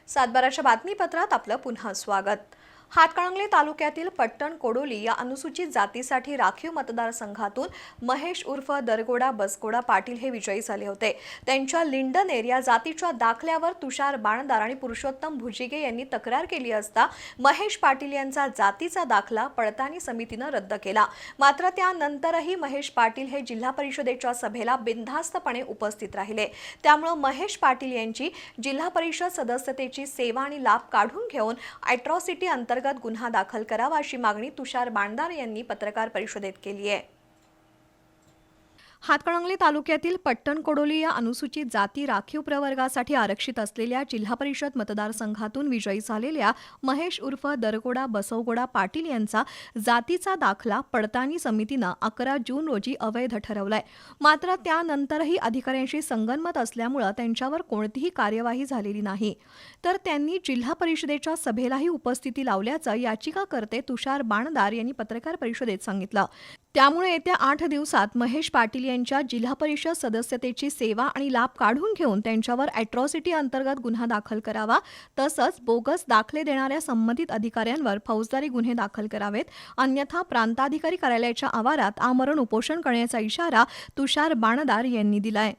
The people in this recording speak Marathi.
सातबाराच्या बातमीपत्रात आपलं पुन्हा स्वागत। हातकणंगले तालुक्यातील पट्टण कोडोली या अनुसूचित जातीसाठी राखीव मतदारसंघातून महेश उर्फ दरगोडा बसगोडा पाटील हे विजयी झाले होते। त्यांच्या लिंडनेर या जातीच्या दाखल्यावर तुषार बाणदार आणि पुरुषोत्तम भुजिगे यांनी तक्रार केली असता महेश पाटील यांचा जातीचा दाखला पडताळणी समितीने रद्द केला। मात्र त्यानंतरही महेश पाटील हे जिल्हा परिषदेच्या सभेला बिनधास्तपणे उपस्थित राहिले। त्यामुळे महेश पाटील यांची जिल्हा परिषद सदस्यतेची सेवा आणि लाभ काढून घेऊन अॅट्रॉसिटी अंतर्गत गुन्हा दाखल करावा अशी मागणी तुषार बाणदार यांनी पत्रकार परिषदेत केली आहे। हातकणंगले तालुक्यातील पट्टण कोडोली या अनुसूचित जाती राखीव प्रवर्गासाठी आरक्षित असलेल्या जिल्हा परिषद मतदारसंघातून विजयी झालेल्या महेश उर्फ दरगोडा बसवगोडा पाटील यांचा जातीचा दाखला पडताळणी समितीने 11 जून रोजी अवैध ठरवलाय। मात्र त्यानंतरही अधिकाऱ्यांशी संगनमत असल्यामुळे त्यांच्यावर कोणतीही कार्यवाही झालेली नाही। तर त्यांनी जिल्हा परिषदेच्या सभेलाही उपस्थिती लावल्याचं याचिकाकर्ते तुषार बाणदार यांनी पत्रकार परिषदेत सांगितलं। त्यामुळे येत्या 8 दिवसात महेश पाटील यांच्या जिल्हा परिषद सदस्यतेची सेवा आणि लाभ काढून घेऊन त्यांच्यावर अॅट्रॉसिटी अंतर्गत गुन्हा दाखल करावा, तसंच बोगस दाखले देणाऱ्या संबंधित अधिकाऱ्यांवर फौजदारी गुन्हे दाखल करावेत, अन्यथा प्रांताधिकारी कार्यालयाच्या आवारात आमरण उपोषण करण्याचा इशारा तुषार बाणदार यांनी दिलाय।